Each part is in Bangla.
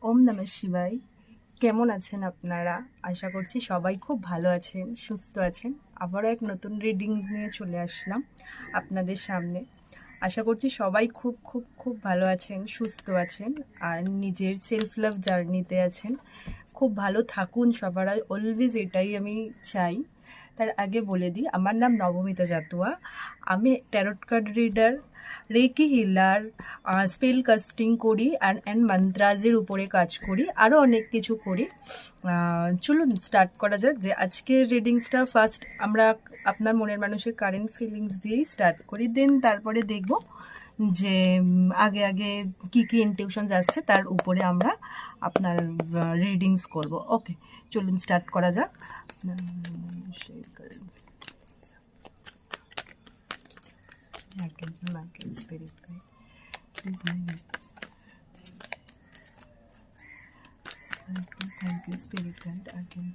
ওম নমঃ শিবায়। কেমন আছেন আপনারা? আশা করছি সবাই খুব ভালো আছেন, সুস্থ আছেন। আবারও এক নতুন রিডিংস নিয়ে চলে আসলাম আপনাদের সামনে। আশা করছি সবাই খুব খুব খুব ভালো আছেন, সুস্থ আছেন আর নিজের সেলফ লাভ জার্নিতে আছেন। খুব ভালো থাকুন সবার, অলওয়েজ এটাই আমি চাই। তার আগে বলে দিই, আমার নাম নবমিতা জাতুয়া। আমি tarot card reader, reiki healer, spell casting করি অ্যান্ড মন্ত্রাজের উপরে কাজ করি, আরও অনেক কিছু করি। চলুন স্টার্ট করা যাক। যে আজকের রিডিংসটা ফার্স্ট আমরা আপনার মনের মানুষের কারেন্ট ফিলিংস দিয়েই স্টার্ট করি, দেন তারপরে দেখব যে আগে আগে কী কী ইনটিউশনস আসছে তার উপরে আমরা আপনার রিডিংস করব। ওকে, চলুন স্টার্ট করা যাক। Spirit guide please thank you spirit guide I can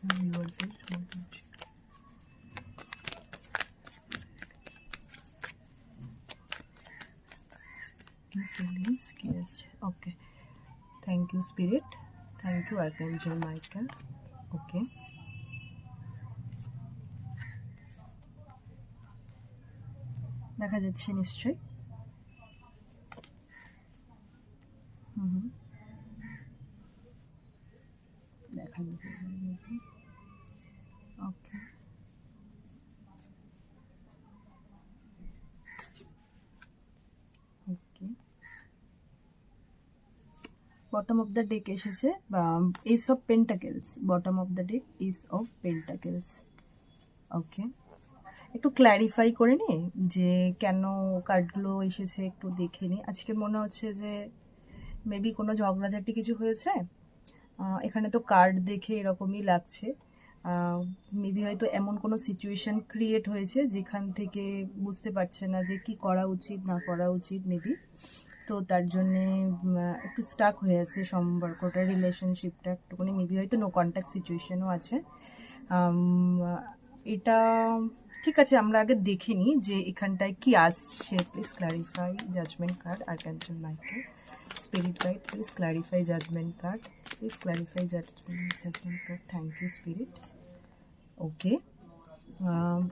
viewers feelings yes okay thank you spirit thank you Archangel Michael okay দেখা যাচ্ছে নিশ্চয়ই দেখা যাবে okay okay bottom of the deck এসেছে ace of pentacles, bottom of the deck ace of pentacles. Okay, একটু ক্ল্যারিফাই করে নি যে কেন কার্ডগুলো এসেছে, একটু দেখে নিই। আজকে মনে হচ্ছে যে মেবি কোনো ঝগড়াঝাটি কিছু হয়েছে। এখানে তো কার্ড দেখে এরকমই লাগছে। মেবি হয়তো এমন কোনো সিচুয়েশান ক্রিয়েট হয়েছে যেখান থেকে বুঝতে পারছে না যে কি করা উচিত না করা উচিত মেবি, তো তার জন্যে একটু স্টাক হয়ে আছে সম্পর্কটা, রিলেশনশিপটা একটুখানি মেবি হয়তো নো কন্ট্যাক্ট সিচুয়েশানও আছে। এটা ঠিক আছে, আমরা আগে দেখে নিই যে এখানটায় কি আসছে। Please clarify judgement card archangel Michael spirit guide, please clarify judgement card, please clarify judgement card. Thank you spirit. Okay,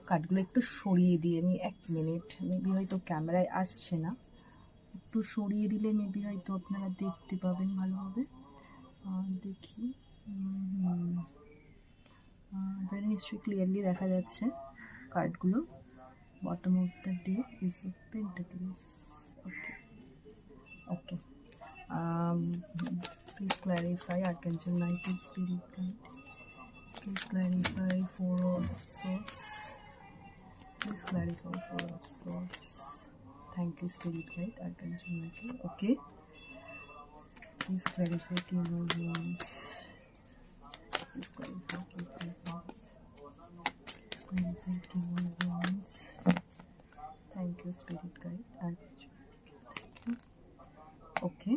কার্ডগুলো একটু সরিয়ে দিই আমি, এক মিনিট। মেবি হয়তো ক্যামেরায় আসছে না, একটু সরিয়ে দিলে মেবি হয়তো আপনারা দেখতে পাবেন ভালোভাবে। দেখি, এবারে নিশ্চয়ই ক্লিয়ারলি দেখা যাচ্ছে কার্ডগুলো। Bottom of the day is of pentacles. Okay okay, please clarify Archangel Michael spirit guide, please clarify Four of Swords, please clarify Four of Swords. Thank you spirit guide Archangel Michael. Okay, please clarify King of Wands, please clarify King of Wands, please clarify King of Wands. Thank you spirit guide Archangel Michael. Thank you. Okay,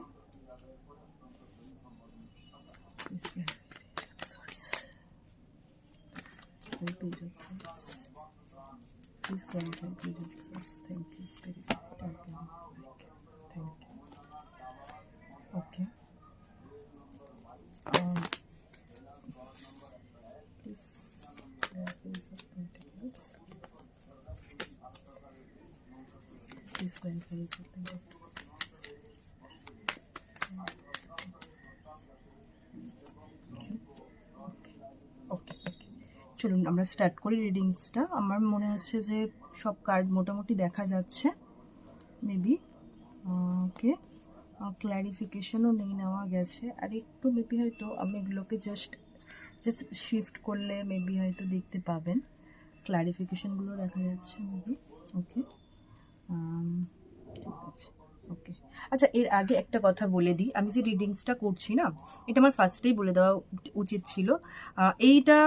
please clarify Page of Swords. Please clarify Page of Swords. Thank you, Spirit. Thank you. Okay. Please clarify Ace of Pentacles. Please clarify Ace of Pentacles. ওকে, চলুন আমরা স্টার্ট করি রিডিংসটা। আমার মনে হচ্ছে যে সব কার্ড মোটামুটি দেখা যাচ্ছে মেবি। ওকে, ক্ল্যারিফিকেশনও নিয়ে নেওয়া গেছে, আর একটু মেবি হয়তো আমি এগুলোকে জাস্ট শিফট করলে মেবি হয়তো দেখতে পাবেন, ক্ল্যারিফিকেশনগুলো দেখা যাচ্ছে মেবি। ওকে, ঠিক আছে। ওকে, আচ্ছা, এর আগে একটা কথা বলে দিই, আমি যে রিডিংসটা করছি না, এটা আমার ফার্স্টেই বলে দেওয়া উচিত ছিল। এইটা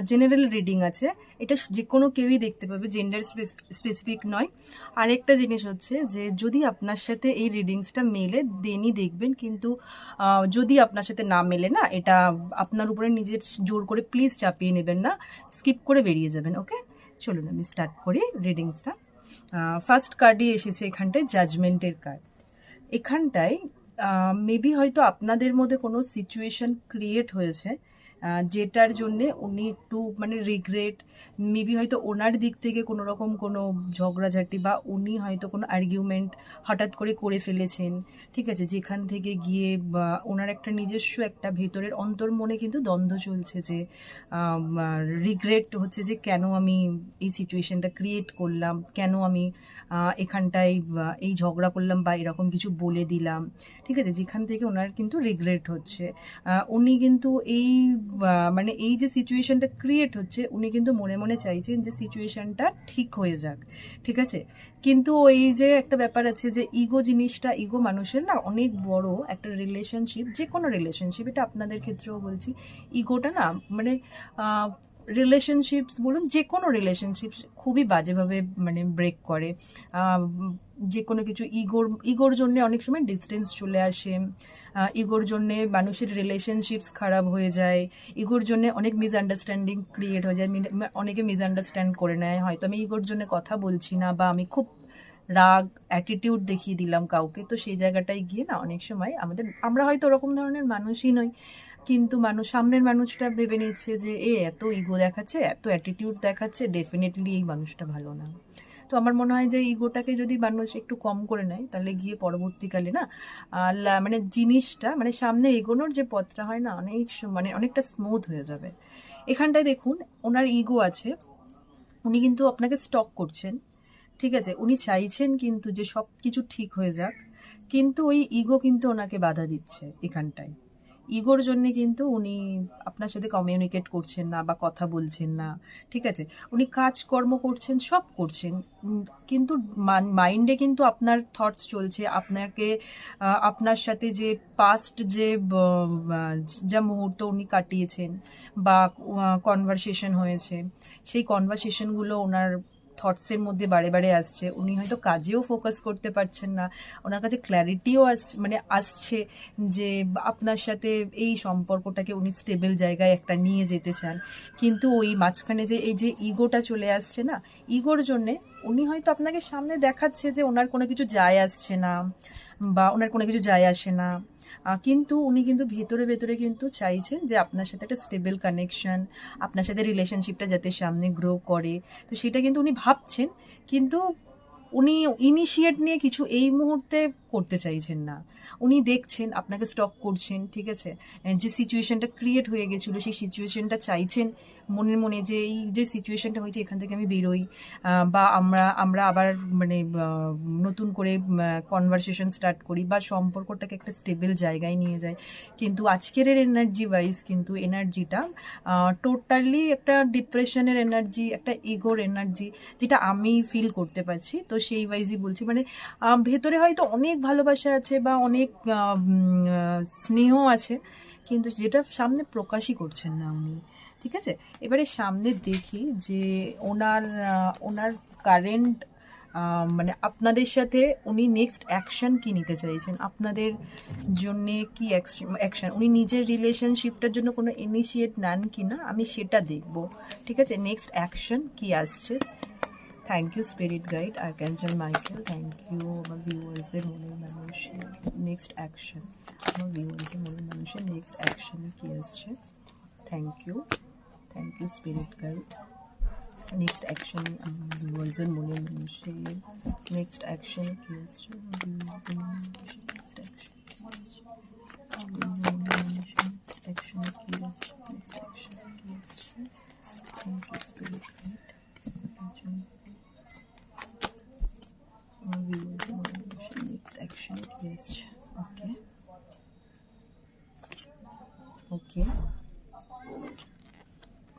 জেনারেল রিডিং আছে, এটা যে কোনো কেউই দেখতে পাবে, জেন্ডার স্পেসিফিক নয়। আরেকটা জিনিস হচ্ছে যে যদি আপনার সাথে এই রিডিংসটা মেলে দেনই দেখবেন, কিন্তু যদি আপনার সাথে না মেলে না, এটা আপনার উপরে নিজের জোর করে প্লিজ চাপিয়ে নেবেন না, স্কিপ করে বেরিয়ে যাবেন। ওকে, চলুন আমি স্টার্ট করি রিডিংসটা। ফার্স্ট কার্ডই এসেছে এখানটায়, জাজমেন্টের কার্ড। এখানটায় মেবি হয়তো আপনাদের মধ্যে কোনো সিচুয়েশন ক্রিয়েট হয়েছে, যেটার জন্যে উনি একটু মানে রিগ্রেট, মেবি হয়তো ওনার দিক থেকে কোনো রকম কোনো ঝগড়াঝাটি বা উনি হয়তো কোনো আর্গুমেন্ট হঠাৎ করে করে ফেলেছেন, ঠিক আছে, যেখান থেকে গিয়ে বা ওনার একটা নিজস্ব একটা ভেতরের অন্তর্মনে কিন্তু দ্বন্দ্ব চলছে যে রিগ্রেট হচ্ছে যে কেন আমি এই সিচুয়েশনটা ক্রিয়েট করলাম, কেন আমি এখানটায় এই ঝগড়া করলাম বা এরকম কিছু বলে দিলাম, ঠিক আছে, যেখান থেকে ওনার কিন্তু রিগ্রেট হচ্ছে। উনি কিন্তু এই মানে এই যে সিচুয়েশনটা ক্রিয়েট হচ্ছে, উনি কিন্তু মনে মনে চাইছেন যে সিচুয়েশনটা ঠিক হয়ে যাক, ঠিক আছে। কিন্তু ওই যে একটা ব্যাপার আছে যে ইগো জিনিসটা, ইগো মানুষের না অনেক বড় একটা রিলেশনশিপ, যে কোনো রিলেশনশিপ, এটা আপনাদের ক্ষেত্রেও বলছি, ইগোটা না মানে রিলেশনশিপস বলুন, যে কোনো রিলেশনশিপস খুবই বাজেভাবে মানে ব্রেক করে। আহ, যে কোনো কিছু ইগোর জন্য অনেক সময় ডিস্টেন্স চলে আসে, ইগোর জন্যে মানুষের রিলেশনশিপস খারাপ হয়ে যায়, ইগোর জন্য অনেক মিসআন্ডারস্ট্যান্ডিং ক্রিয়েট হয়ে যায়, অনেকে মিসআন্ডারস্ট্যান্ড করে নেয়, হয়তো আমি ইগোর জন্য কথা বলছি না বা আমি খুব রাগ অ্যাটিটিউড দেখিয়ে দিলাম কাউকে, তো সেই জায়গাটায় গিয়ে না অনেক সময় আমরা হয়তো ওরকম ধরনের মানুষই নই, কিন্তু সামনের মানুষটা ভেবে নিচ্ছে যে এত ইগো দেখাচ্ছে, এত অ্যাটিটিউড দেখাচ্ছে, ডেফিনেটলি এই মানুষটা ভালো না। তো আমার মনে হয় যে ইগোটাকে যদি মানুষ একটু কম করে নেয়, তাহলে গিয়ে পরবর্তীকালে না মানে জিনিসটা মানে সামনে এগোনোর যে পথটা হয় না, মানে অনেকটা স্মুথ হয়ে যাবে। এখানটায় দেখুন, ওনার ইগো আছে, উনি কিন্তু আপনাকে স্টক করছেন, ঠিক আছে, উনি চাইছেন কিন্তু যে সব কিছু ঠিক হয়ে যাক, কিন্তু ওই ইগো কিন্তু ওনাকে বাধা দিচ্ছে এখানটায়। ইগোর জন্যে কিন্তু উনি আপনার সাথে কমিউনিকেট করছেন না বা কথা বলছেন না, ঠিক আছে, উনি কাজকর্ম করছেন, সব করছেন, কিন্তু মাইন্ডে কিন্তু আপনার থটস চলছে, আপনার সাথে যে পাস্ট যে যা মুহূর্ত উনি কাটিয়েছেন বা কনভারসেশন হয়েছে, সেই কনভারসেশনগুলো ওনার থটসের মধ্যে বারে বারে আসছে, উনি হয়তো কাজেও ফোকাস করতে পারছেন না, ওনার কাছে ক্ল্যারিটিও আসছে যে আপনার সাথে এই সম্পর্কটাকে উনি স্টেবল জায়গায় একটা নিয়ে যেতে চান, কিন্তু ওই মাঝখানে যে এই যে ইগোটা চলে আসছে না, ইগোর জন্যে উনি হয়তো আপনাকে সামনে দেখাচ্ছে যে ওনার কোনো কিছু যায় আসছে না বা ওনার কোনো কিছু যায় আসে না, কিন্তু উনি কিন্তু ভেতরে ভেতরে কিন্তু চাইছেন যে আপনার সাথে একটা স্টেবল কানেকশন, আপনার সাথে রিলেশনশিপটা যাতে সামনে গ্রো করে, তো সেটা কিন্তু উনি ভাবছেন, কিন্তু উনি ইনিশিয়েট নিয়ে কিছু এই মুহূর্তে করতে চাইছেন না। উনি দেখছেন আপনাকে স্টক করছেন, ঠিক আছে, যে সিচুয়েশনটা ক্রিয়েট হয়ে গেছিলো সেই সিচুয়েশনটা চাইছেন মনের মনে যে এই যে সিচুয়েশনটা হয়েছে এখান থেকে আমি বেরোই, বা আমরা আবার মানে নতুন করে কনভারসেশন স্টার্ট করি বা সম্পর্কটাকে একটা স্টেবল জায়গায় নিয়ে যায়, কিন্তু আজকের এনার্জি ওয়াইজ কিন্তু এনার্জিটা টোটালি একটা ডিপ্রেশনের এনার্জি, একটা ইগোর এনার্জি, যেটা আমি ফিল করতে পারছি। তো সেই ওয়াইজই বলছি, মানে ভেতরে হয়তো অনেক ভালোবাসা আছে বা অনেক স্নেহ আছে, কিন্তু যেটা সামনে প্রকাশই করছেন না উনি, ঠিক আছে। এবারে সামনে দেখি যে ওনার কারেন্ট মানে আপনাদের সাথে উনি নেক্সট অ্যাকশন কি নিতে চাইছেন, আপনাদের জন্যে কি অ্যাকশন, উনি নিজের রিলেশনশিপটার জন্য কোনো ইনিশিয়েট নেন কি না, আমি সেটা দেখব, ঠিক আছে। নেক্সট অ্যাকশন কি আসছে। Thank you spirit guide archangel Michael, thank you আমার ভিউয়ার্সের মনের মানুষের নেক্সট অ্যাকশন, আমার ভিউয়ার্সের মনের মানুষের নেক্সট অ্যাকশনে কি আসছে। Thank you spirit guide. Next action আমার ভিউয়ার্সের মনের মানুষের নেক্সট অ্যাকশন কি আসছে, আমার ভিউয়ার্সের মনের মানুষের নেক্সট অ্যাকশন কি আসছে, আমার ভিউয়ার্সের মানুষের নেক্সট অ্যাকশন কি আসছে, নেক্সট অ্যাকশন কি আসছে। থ্যাংক ইউ স্পিরিট গাইড আমার ভিউয়ার্সের মনের মানুষের নেক্সট অ্যাকশন কি আসছে। ওকে ওকে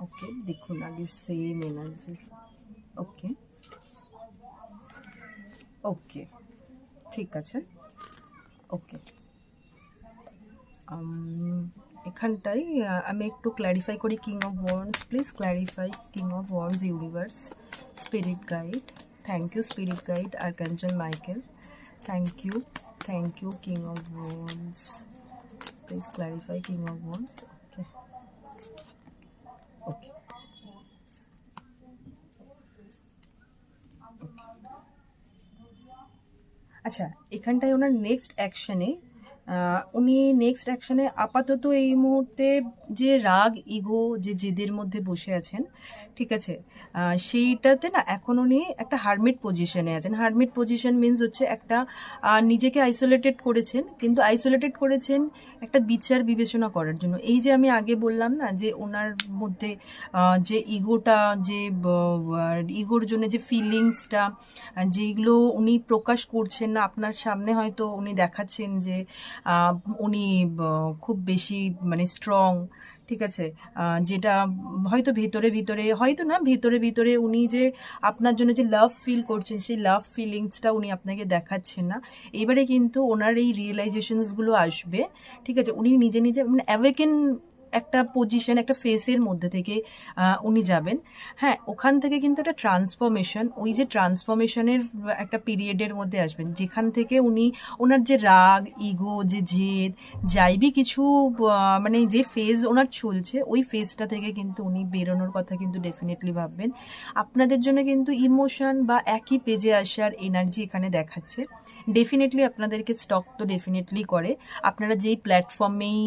ওকে, দেখুন আগে সেম এনার্জি। ওকে ওকে, ঠিক আছে। ওকে, এখানটাই আমি একটু ক্ল্যারিফাই করি। King of wands, please clarify king of wands universe spirit guide. Thank you spirit guide archangel Michael, thank you king of wands, please clarify king of wands. Okay okay আচ্ছা, এখানটায় ওনার নেক্সট অ্যাকশনে উনি নেক্সট অ্যাকশনে আপাতত এই মুহূর্তে যে রাগ ইগো যে জেদের মধ্যে বসে আছেন, ঠিক আছে, সেইটাতে না এখন উনি একটা হারমিট পজিশনে আছেন। হারমিট পজিশন মিন্স হচ্ছে একটা নিজেকে আইসোলেটেড করেছেন, কিন্তু আইসোলেটেড করেছেন একটা বিচার বিবেচনা করার জন্য। এই যে আমি আগে বললাম না যে ওনার মধ্যে যে ইগোটা, যে ইগোর জন্য যে ফিলিংসটা, যেগুলো উনি প্রকাশ করছেন না আপনার সামনে, হয়তো উনি দেখাচ্ছেন যে আহ, উনি খুব বেশি মানে স্ট্রং, ঠিক আছে, যেটা হয়তো ভেতরে ভিতরে, হয়তো না, ভেতরে ভিতরে উনি যে আপনার জন্য যে লাভ ফিল করছেন, সেই লাভ ফিলিংসটা উনি আপনাকে দেখাচ্ছেন না। এবারে কিন্তু ওনার এই রিয়েলাইজেশনসগুলো আসবে, ঠিক আছে, উনি নিজে নিজে মানে অ্যাওয়েকেন একটা পজিশন, একটা ফেসের মধ্যে থেকে উনি যাবেন। হ্যাঁ, ওখান থেকে কিন্তু একটা ট্রান্সফরমেশন, ওই যে ট্রান্সফরমেশনের একটা পিরিয়ডের মধ্যে আসবেন, যেখান থেকে উনি ওনার যে রাগ ইগো যে জেদ যাইবি কিছু মানে যে ফেজ ওনার চলছে, ওই ফেজটা থেকে কিন্তু উনি বেরোনোর কথা কিন্তু ডেফিনেটলি ভাববেন। আপনাদের জন্য কিন্তু ইমোশন বা একই পেজে আসার এনার্জি এখানে দেখাচ্ছে। ডেফিনেটলি আপনাদেরকে স্টক তো ডেফিনেটলি করে, আপনারা যেই প্ল্যাটফর্মেই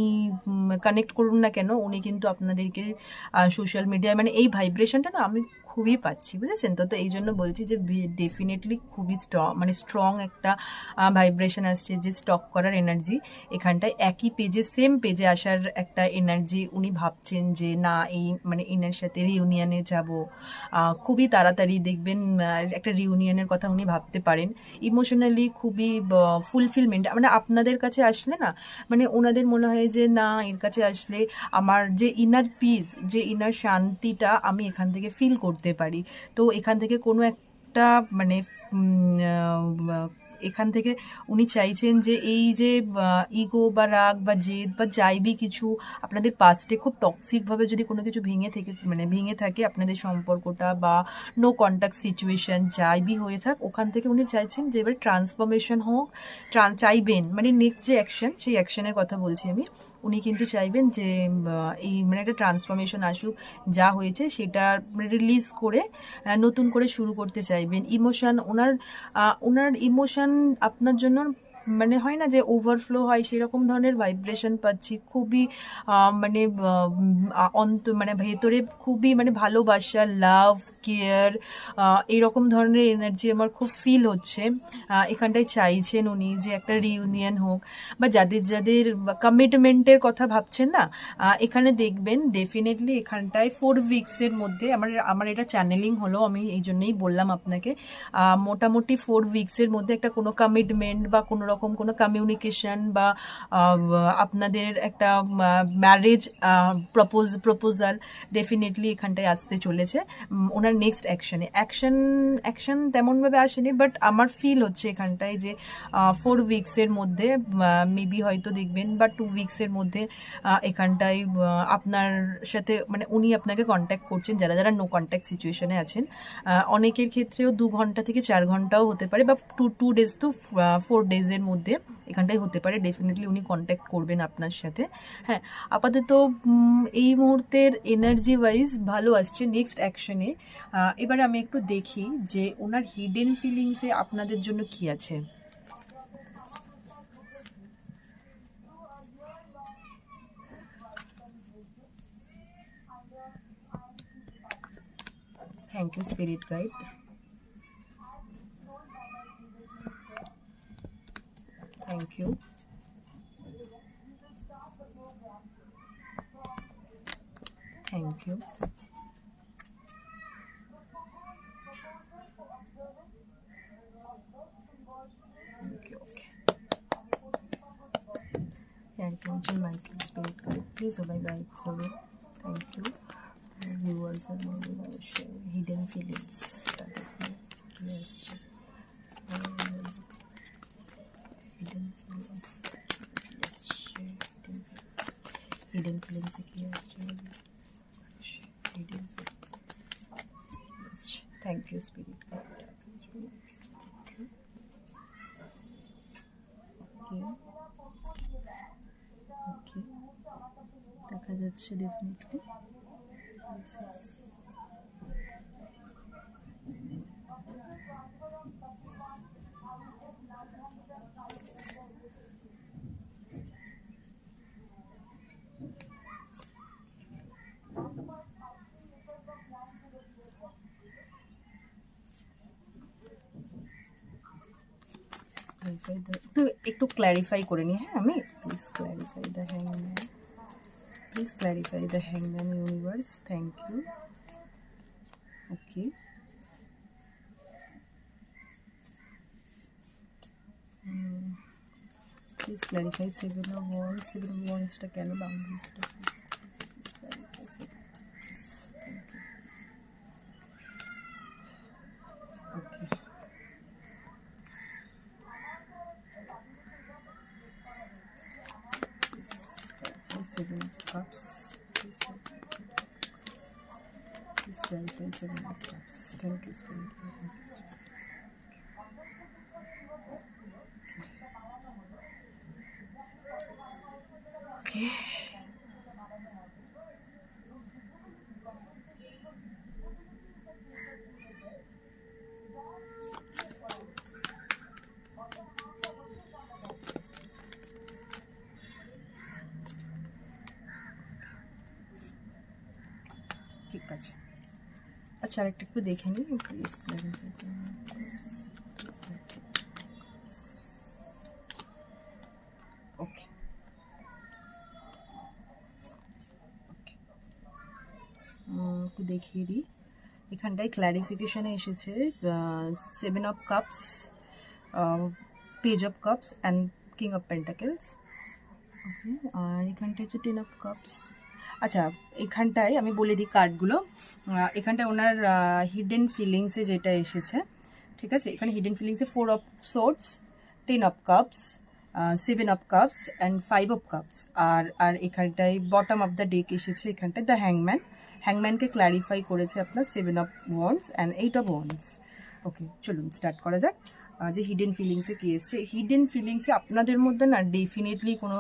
কানেক্ট করুন না কেন, উনি কিন্তু আপনাদেরকে সোশ্যাল মিডিয়ায় মানে এই ভাইব্রেশনটা না আমি খুবই পাচ্ছি, বুঝেছেন তো। তো এই জন্য বলছি যে ডেফিনেটলি খুবই স্ট্রং, মানে স্ট্রং একটা ভাইব্রেশন আসছে, যে স্টক করার এনার্জি এখানটায়, একই পেজে সেম পেজে আসার একটা এনার্জি উনি ভাবছেন যে না এই মানে এনার সাথে রিউনিয়নে যাব খুবই তাড়াতাড়ি, দেখবেন একটা রিউনিয়নের কথা উনি ভাবতে পারেন। ইমোশনালি খুবই ফুলফিলমেন্ট, মানে আপনাদের কাছে আসলে না, মানে ওনাদের মনে হয় যে না এর কাছে আসলে আমার যে ইনার পিস, যে ইনার শান্তিটা আমি এখান থেকে ফিল করতে পারি। তো এখান থেকে কোনো একটা মানে এখান থেকে উনি চাইছেন যে এই যে ইগো বা রাগ বা জেদ বা যাইবি কিছু আপনাদের পাস্টে খুব টক্সিকভাবে যদি কোনো কিছু ভেঙে থেকে মানে ভেঙে থাকে আপনাদের সম্পর্কটা, বা নো কন্ট্যাক্ট সিচুয়েশন যাইবি হয়ে থাক, ওখান থেকে উনি চাইছেন যে এবার ট্রান্সফরমেশন হোক, চাইবেন মানে নেক্সট যে অ্যাকশন, সেই অ্যাকশনের কথা বলছি আমি। উনি কিন্তু চাইবেন যে এই মানে একটা ট্রান্সফরমেশন আসুক, যা হয়েছে সেটা রিলিজ করে নতুন করে শুরু করতে চাইবেন। ইমোশন ওনার ওনার ইমোশন আপনার জন্য মানে হয় না যে ওভারফ্লো হয়, সেরকম ধরনের ভাইব্রেশন পাচ্ছি। খুবই মানে মানে ভেতরে খুবই মানে ভালোবাসা, লাভ, কেয়ার, এরকম ধরনের এনার্জি আমার খুব ফিল হচ্ছে। এখানটায় চাইছেন উনি যে একটা রিউনিয়ন হোক, বা যাদের যাদের কমিটমেন্টের কথা ভাবছেন না, এখানে দেখবেন ডেফিনেটলি এখানটায় 4 উইকসের মধ্যে আমার আমার এটা চ্যানেলিং হলো, আমি এই জন্যই বললাম আপনাকে, মোটামুটি 4 উইকসের মধ্যে একটা কোনো কমিটমেন্ট বা কোনো রকম কোনো কমিউনিকেশন বা আপনাদের একটা ম্যারেজ প্রপোজাল ডেফিনেটলি এখানটায় আসতে চলেছে। ওনার নেক্সট অ্যাকশন তেমনভাবে আসেনি, বাট আমার ফিল হচ্ছে এখানটায় যে 4 উইকসের মধ্যে মেবি হয়তো দেখবেন, বা 2 উইকসের মধ্যে এখানটায় আপনার সাথে মানে উনি আপনাকে কন্ট্যাক্ট করছেন, যারা যারা নো কন্ট্যাক্ট সিচুয়েশনে আছেন। অনেকের ক্ষেত্রেও 2 ঘন্টা থেকে 4 ঘন্টাও হতে পারে, বা টু ডেজ টু 4 ডেজের মধ্যে এখানটায় হতে পারে। ডেফিনেটলি উনি কন্ট্যাক্ট করবেন আপনার সাথে। হ্যাঁ, আপাতত এই মুহূর্তের এনার্জি ওয়াইজ ভালো আসছে নেক্সট অ্যাকশনে। এবারে আমি একটু দেখি যে ওনার হিডেন ফিলিংসে আপনাদের জন্য কি আছে। Thank you spirit guide, thank you. Thank you. Okay okay, attention Michael spirit guide, please obey guide for me. Thank you. Viewers are share hidden feelings তাদের কি আসছে, hidden feelings hidden feelings কি আসছে, hidden feelings। Thank you spirit guide. Okay okay, দেখা যাচ্ছে ডেফিনেটলি। একটু ক্ল্যারিফাই করে নিই, হ্যাঁ আমি প্লিজ ক্ল্যারিফাই দ্য হ্যাংম্যান, প্লিজ ক্ল্যারিফাই দ্য হ্যাংম্যান universe, thank you. Okay, please clarify seven of wands, seven of ওয়ান্ডসটা কেন বাউন্ডারিজটা, ওকে। Seven of Cups. Please clarify Seven of Cups. Thank you, Spirit. Okay. ঠিক আছে, আচ্ছা আরেকটা একটু দেখে নিই প্লিজ। ওকে, একটু দেখিয়ে দিই, এখানটায় ক্ল্যারিফিকেশানে এসেছে seven of cups, page of cups and king of pentacles. Okay, আর এখানটায় হচ্ছে টেন অফ কাপস। আচ্ছা, এখানটায় আমি বলে দিই কার্ডগুলো, এখানটায় ওনার হিডেন ফিলিংসে যেটা এসেছে, ঠিক আছে, এখানে হিডেন ফিলিংসে four of swords, ten of cups, seven of cups and five of cups. আর এখানটায় বটম অফ দ্য ডেক এসেছে, এখানটায় দ্য হ্যাংম্যান, হ্যাংম্যানকে ক্ল্যারিফাই করেছে আপনার seven of wands and eight of wands. Okay, চলুন স্টার্ট করা যাক। যে হিডেন ফিলিংসে কী এসছে, হিডেন ফিলিংসে আপনাদের মধ্যে না ডেফিনেটলি কোনো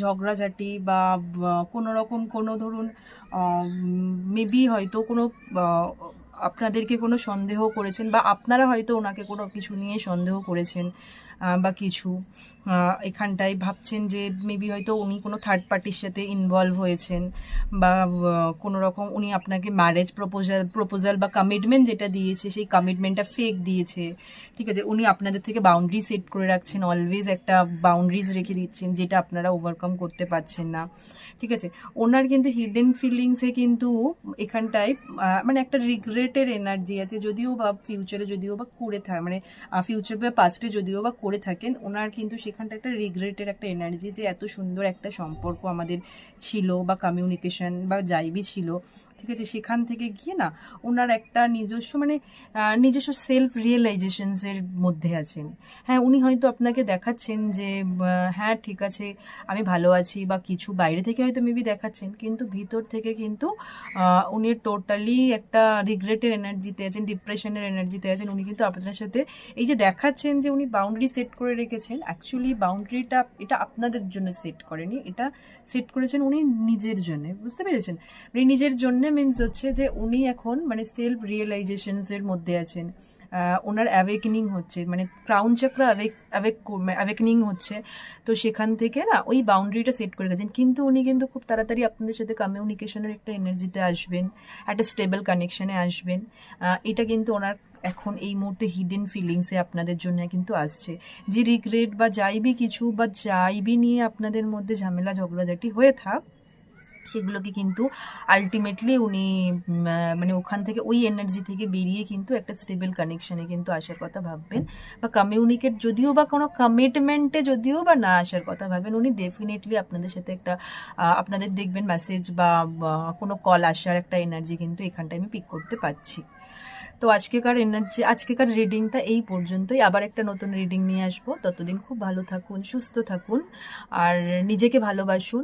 ঝগড়াঝাটি বা কোনো রকম কোনো ধরুন মেবি হয়তো কোনো আপনাদেরকে কোনো সন্দেহ করেছেন, বা আপনারা হয়তো ওনাকে কোনো কিছু নিয়ে সন্দেহ করেছেন, বা কিছু এখানটায় ভাবছেন যে মেবি হয়তো উনি কোনো থার্ড পার্টির সাথে ইনভলভ হয়েছেন, বা কোনো রকম উনি আপনাকে ম্যারেজ প্রপোজাল বা কমিটমেন্ট যেটা দিয়েছে সেই কমিটমেন্টটা ফেক দিয়েছে, ঠিক আছে, উনি আপনাদের থেকে বাউন্ডারি সেট করে রাখছেন, অলওয়েজ একটা বাউন্ডারিজ রেখে দিচ্ছেন যেটা আপনারা ওভারকাম করতে পারছেন না, ঠিক আছে। ওনার কিন্তু হিডেন ফিলিংসে কিন্তু এখানটায় মানে একটা রিগ্রেটের এনার্জি আছে, যদিও বা ফিউচারে যদিও বা করে থাকে, মানে ফিউচার বা পাস্টে যদিও বা করে থাকেন, ওনার কিন্তু সেখানটা একটা রিগ্রেটের একটা এনার্জি, যে এত সুন্দর একটা সম্পর্ক আমাদের ছিল বা কমিউনিকেশন বা যাইবি ছিল, ঠিক আছে, সেখান থেকে গিয়ে না ওনার একটা নিজস্ব মানে নিজস্ব সেলফ রিয়েলাইজেশনসের মধ্যে আছেন। হ্যাঁ, উনি হয়তো আপনাকে দেখাচ্ছেন যে হ্যাঁ ঠিক আছে আমি ভালো আছি, বা কিছু বাইরে থেকে হয়তো মেবি দেখাচ্ছেন, কিন্তু ভিতর থেকে কিন্তু উনি টোটালি একটা রিগ্রেটের এনার্জিতে আছেন, ডিপ্রেশনের এনার্জিতে আছেন। উনি কিন্তু আপনার সাথে এই যে দেখাচ্ছেন যে উনি বাউন্ডারি সেট করে রেখেছেন, অ্যাকচুয়ালি বাউন্ডারিটা এটা আপনাদের জন্য সেট করেনি, এটা সেট করেছেন উনি নিজের জন্য, বুঝতে পেরেছেন? উনি নিজের জন্য মিনস হচ্ছে যে উনি এখন মানে সেলফ রিয়েলাইজেশনসের মধ্যে আছেন, ওনার অ্যাওয়েকনিং হচ্ছে, মানে ক্রাউন চাকরা অ্যাওয়েকনিং হচ্ছে, তো সেখান থেকে না ওই বাউন্ডারিটা সেট করে গেছেন। কিন্তু উনি কিন্তু খুব তাড়াতাড়ি আপনাদের সাথে কমিউনিকেশনের একটা এনার্জিতে আসবেন, একটা স্টেবল কানেকশানে আসবেন, এটা কিন্তু ওনার এখন এই মুহূর্তে হিডেন ফিলিংসে আপনাদের জন্য কিন্তু আসছে। যে রিগ্রেট বা যাইবি কিছু বা যাইবি নিয়ে আপনাদের মধ্যে ঝামেলা ঝগড়াঝাটি হয়ে থাক, সেগুলোকে কিন্তু আলটিমেটলি উনি মানে ওখান থেকে ওই এনার্জি থেকে বেরিয়ে কিন্তু একটা স্টেবল কানেকশানে কিন্তু আসার কথা ভাববেন, বা কমিউনিকেট যদিও বা কোনো কমিটমেন্টে যদিও বা না আসার কথা ভাবেন, উনি ডেফিনেটলি আপনাদের সাথে একটা আপনাদের দেখবেন মেসেজ বা কোনো কল আসার একটা এনার্জি কিন্তু এখানটায় আমি পিক করতে পারছি। তো আজকেকার রিডিংটা এই পর্যন্তই। আবার একটা নতুন রিডিং নিয়ে আসবো, ততদিন খুব ভালো থাকুন, সুস্থ থাকুন, আর নিজেকে ভালোবাসুন,